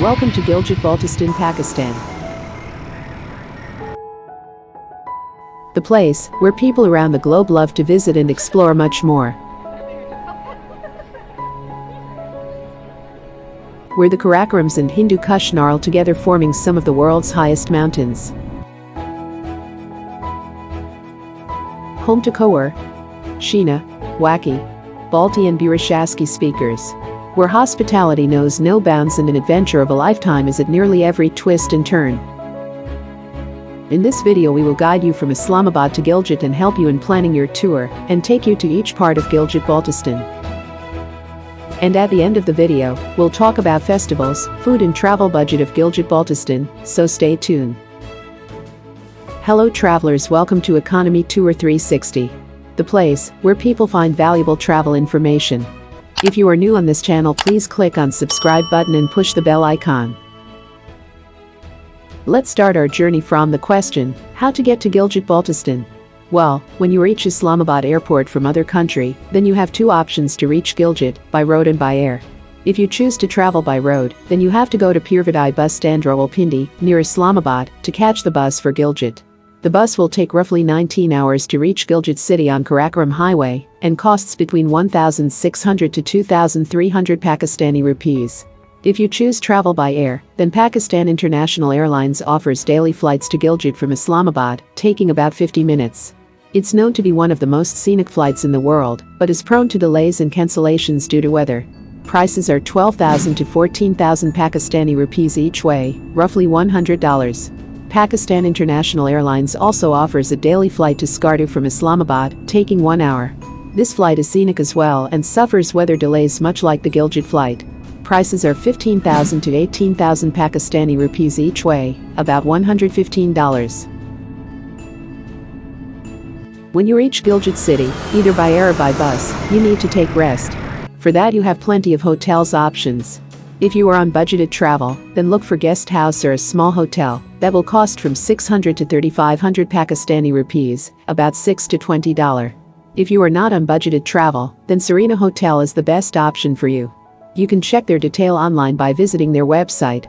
Welcome to Gilgit-Baltistan, Pakistan. The place where people around the globe love to visit and explore much more. Where the Karakorams and Hindu Kush gnarl together, forming some of the world's highest mountains. Home to Kowar, Sheena, Waki, Balti and Burashasky speakers. Where hospitality knows no bounds and an adventure of a lifetime is at nearly every twist and turn. In this video we will guide you from Islamabad to Gilgit and help you in planning your tour and take you to each part of Gilgit-Baltistan. And at the end of the video, we'll talk about festivals, food and travel budget of Gilgit-Baltistan, so stay tuned. Hello travelers, welcome to Economy Tour 360. The place where people find valuable travel information. If you are new on this channel, please click on subscribe button and push the bell icon. Let's start our journey from the question, how to get to Gilgit-Baltistan? Well, when you reach Islamabad airport from other country, then you have two options to reach Gilgit, by road and by air. If you choose to travel by road, then you have to go to Pirvadai bus stand Rawalpindi, near Islamabad, to catch the bus for Gilgit. The bus will take roughly 19 hours to reach Gilgit City on Karakoram Highway and costs between 1,600 to 2,300 Pakistani rupees. If you choose travel by air, then Pakistan International Airlines offers daily flights to Gilgit from Islamabad, taking about 50 minutes. It's known to be one of the most scenic flights in the world, but is prone to delays and cancellations due to weather. Prices are 12,000 to 14,000 Pakistani rupees each way, roughly $100. Pakistan International Airlines also offers a daily flight to Skardu from Islamabad, taking 1 hour. This flight is scenic as well and suffers weather delays much like the Gilgit flight. Prices are 15,000 to 18,000 Pakistani rupees each way, about $115. When you reach Gilgit City, either by air or by bus, you need to take rest. For that you have plenty of hotels options. If you are on budgeted travel, then look for guest house or a small hotel that will cost from 600 to 3,500 Pakistani rupees, about $6 to $20. If you are not on budgeted travel, then Serena Hotel is the best option for you. You can check their detail online by visiting their website.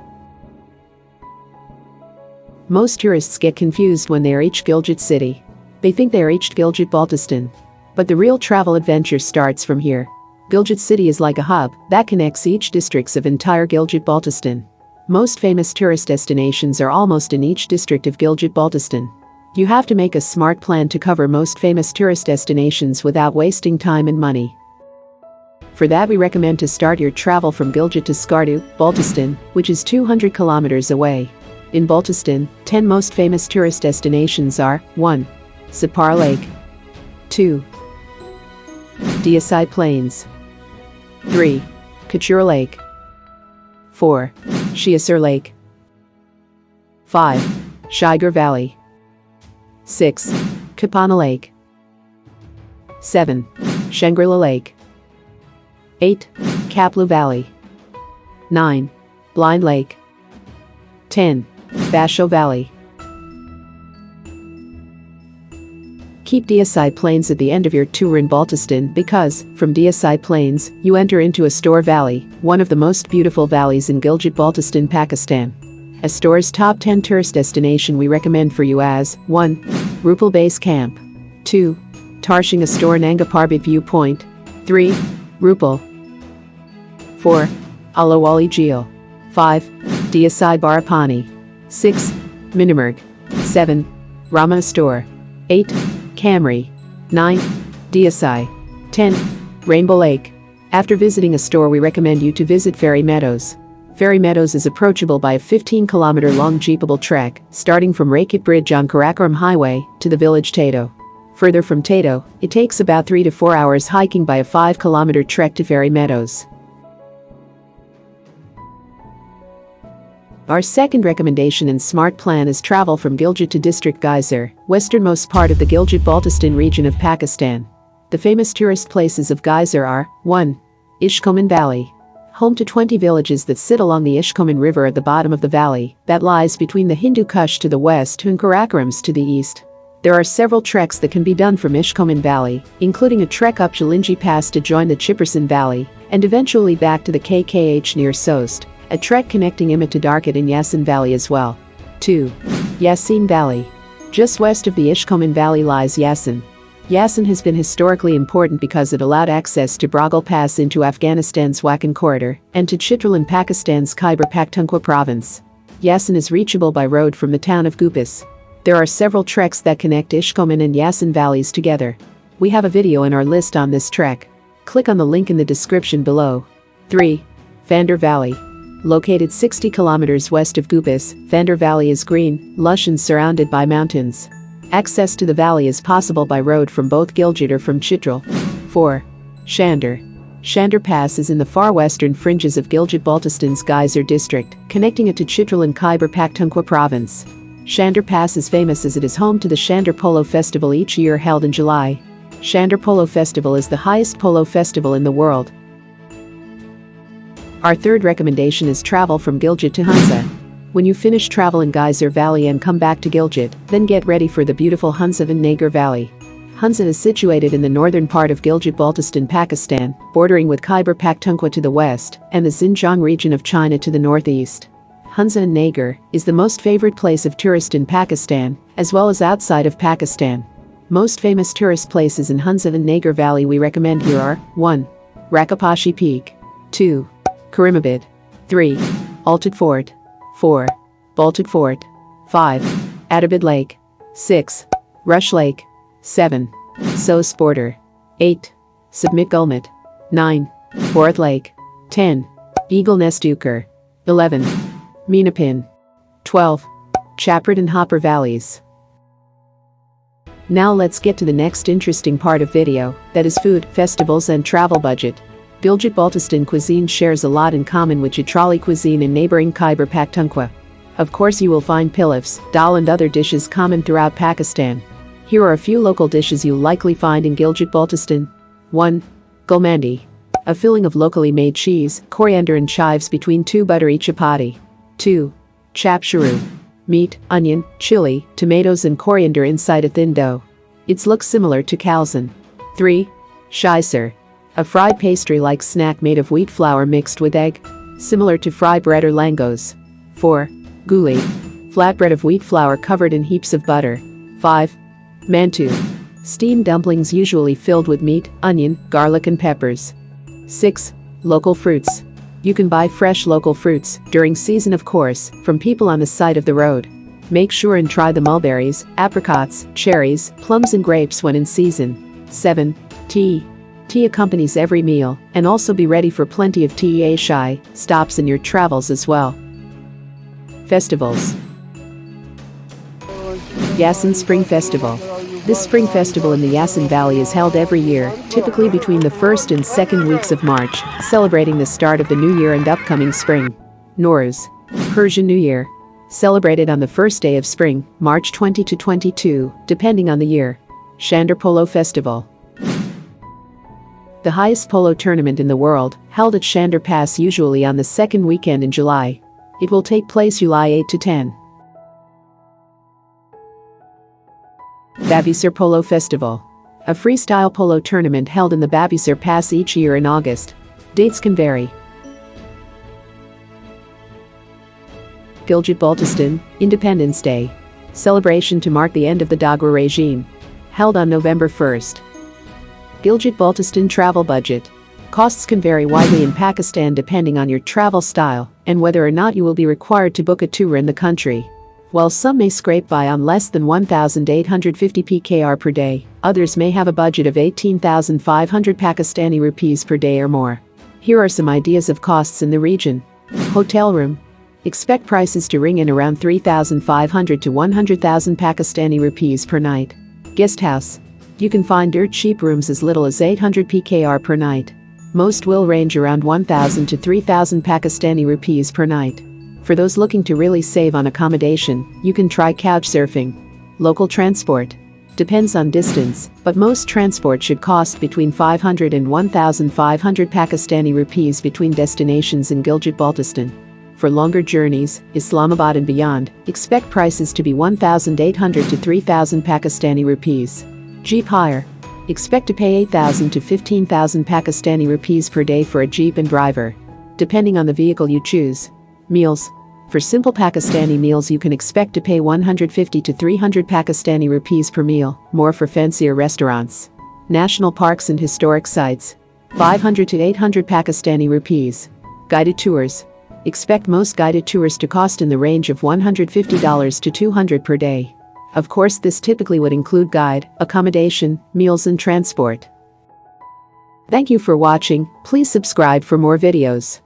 Most tourists get confused when they reach Gilgit City. They think they reached Gilgit-Baltistan. But the real travel adventure starts from here. Gilgit City is like a hub that connects each districts of entire Gilgit-Baltistan. Most famous tourist destinations are almost in each district of Gilgit-Baltistan. You have to make a smart plan to cover most famous tourist destinations without wasting time and money. For that we recommend to start your travel from Gilgit to Skardu, Baltistan, which is 200 kilometers away. In Baltistan, 10 most famous tourist destinations are 1. Sapar Lake, 2. Deosai Plains, 3. Kachura Lake, 4. Shiasur Lake, 5. Shigar Valley, 6. Kapana Lake, 7. Shangri-La Lake, 8. Kaplu Valley, 9. Blind Lake, 10. Basho Valley. Keep Deosai Plains at the end of your tour in Baltistan because, from Deosai Plains, you enter into Astor Valley, one of the most beautiful valleys in Gilgit-Baltistan, Pakistan. Astor's top 10 tourist destination we recommend for you as 1. Rupal Base Camp, 2. Tarshing Astor Nanga Parbat Viewpoint, 3. Rupal, 4. Alawali Jeel, 5. Deosai Barapani, 6. Minimurg, 7. Rama Astor, 8. Camry, 9. Deosai, 10. Rainbow Lake. After visiting Astor we recommend you to visit Fairy Meadows. Fairy Meadows is approachable by a 15-kilometer long jeepable trek, starting from Rakit Bridge on Karakoram Highway to the village Tato. Further from Tato, it takes about 3 to 4 hours hiking by a 5-kilometer trek to Fairy Meadows. Our second recommendation and smart plan is travel from Gilgit to District Geyser, westernmost part of the Gilgit-Baltistan region of Pakistan. The famous tourist places of Geyser are 1. Ishkomen Valley, home to 20 villages that sit along the Ishkomen River at the bottom of the valley that lies between the Hindu Kush to the west and Karakorams to the east. There are several treks that can be done from Ishkomen Valley, including a trek up Jalingi Pass to join the Chipperson Valley, and eventually back to the KKH near Sost, A trek connecting Ima to Darkit in Yasin Valley as well. 2. Yasin Valley. Just west of the Ishkomen Valley lies Yasin. Yasin has been historically important because it allowed access to Broghal Pass into Afghanistan's Wakhan Corridor and to Chitral in Pakistan's Khyber Pakhtunkhwa province. Yasin is reachable by road from the town of Gupis. There are several treks that connect Ishkomen and Yasin valleys together. We have a video in our list on this trek. Click on the link in the description below. 3. Vandar Valley. Located 60 kilometers west of Gupis, Vandar Valley is green, lush and surrounded by mountains. Access to the valley is possible by road from both Gilgit or from Chitral. 4. Shandar. Shandar Pass is in the far western fringes of Gilgit-Baltistan's Geyser district, connecting it to Chitral in Khyber Pakhtunkhwa province. Shandar Pass is famous as it is home to the Shandar Polo Festival each year held in July. Shandar Polo Festival is the highest polo festival in the world. Our third recommendation is travel from Gilgit to Hunza. When you finish travel in Geyser Valley and come back to Gilgit, then get ready for the beautiful Hunza and Nagar Valley. Hunza is situated in the northern part of Gilgit-Baltistan, Pakistan, bordering with Khyber Pakhtunkhwa to the west and the Xinjiang region of China to the northeast. Hunza and Nagar is the most favored place of tourists in Pakistan, as well as outside of Pakistan. Most famous tourist places in Hunza and Nagar Valley we recommend here are 1. Rakapashi Peak. 2. Karimabad. 3. Altad Fort. 4. Baltad Fort. 5. Adabad Lake. 6. Rush Lake. 7. Sos Border. 8. Submit Gulmat. 9. Fourth Lake. 10. Eagle Nest Ukar. 11. Meenapin. 12. Chaprat and Hopper Valleys. Now let's get to the next interesting part of video, that is food, festivals and travel budget. Gilgit-Baltistan cuisine shares a lot in common with Chitrali cuisine and neighboring Khyber Pakhtunkhwa. Of course you will find pilafs, dal and other dishes common throughout Pakistan. Here are a few local dishes you'll likely find in Gilgit-Baltistan. 1. Gulmandi. A filling of locally made cheese, coriander and chives between two buttery chapati. 2. Chap sharu. Meat, onion, chili, tomatoes and coriander inside a thin dough. It looks similar to kalzan. 3. Shaisar. A fried pastry-like snack made of wheat flour mixed with egg, similar to fry bread or langos. 4. Guli. Flatbread of wheat flour covered in heaps of butter. 5. Mantu. Steamed dumplings usually filled with meat, onion, garlic and peppers. 6. Local fruits. You can buy fresh local fruits, during season of course, from people on the side of the road. Make sure and try the mulberries, apricots, cherries, plums and grapes when in season. 7. Tea. Tea accompanies every meal, and also be ready for plenty of tea shai stops in your travels as well. Festivals. Yasin Spring Festival. This spring festival in the Yasin Valley is held every year, typically between the first and second weeks of March, celebrating the start of the new year and upcoming spring. Nowruz, Persian New Year. Celebrated on the first day of spring, March 20 to 22, depending on the year. Shandar Polo Festival. The highest polo tournament in the world, held at Shandar Pass usually on the second weekend in July. It will take place July 8 to 10. Babisar Polo Festival. A freestyle polo tournament held in the Babisar Pass each year in August. Dates can vary. Gilgit-Baltistan, Independence Day. Celebration to mark the end of the Dogra regime. Held on November 1st. Gilgit-Baltistan travel budget. Costs can vary widely in Pakistan depending on your travel style and whether or not you will be required to book a tour in the country. While some may scrape by on less than 1,850 PKR per day, others may have a budget of 18,500 Pakistani rupees per day or more. Here are some ideas of costs in the region. Hotel room. Expect prices to ring in around 3,500 to 100,000 Pakistani rupees per night. Guest house. You can find dirt cheap rooms as little as 800 PKR per night. Most will range around 1,000 to 3,000 Pakistani rupees per night. For those looking to really save on accommodation, you can try couch surfing. Local transport. Depends on distance, but most transport should cost between 500 and 1,500 Pakistani rupees between destinations in Gilgit-Baltistan. For longer journeys, Islamabad and beyond, expect prices to be 1,800 to 3,000 Pakistani rupees. Jeep hire. Expect to pay 8,000 to 15,000 Pakistani rupees per day for a jeep and driver. Depending on the vehicle you choose, Meals. For simple Pakistani meals you can expect to pay 150 to 300 Pakistani rupees per meal, more for fancier restaurants. National parks and historic sites. 500 to 800 Pakistani rupees. Guided tours. Expect most guided tours to cost in the range of $150 to $200 per day. Of course, this typically would include guide, accommodation, meals and transport. Thank you for watching. Please subscribe for more videos.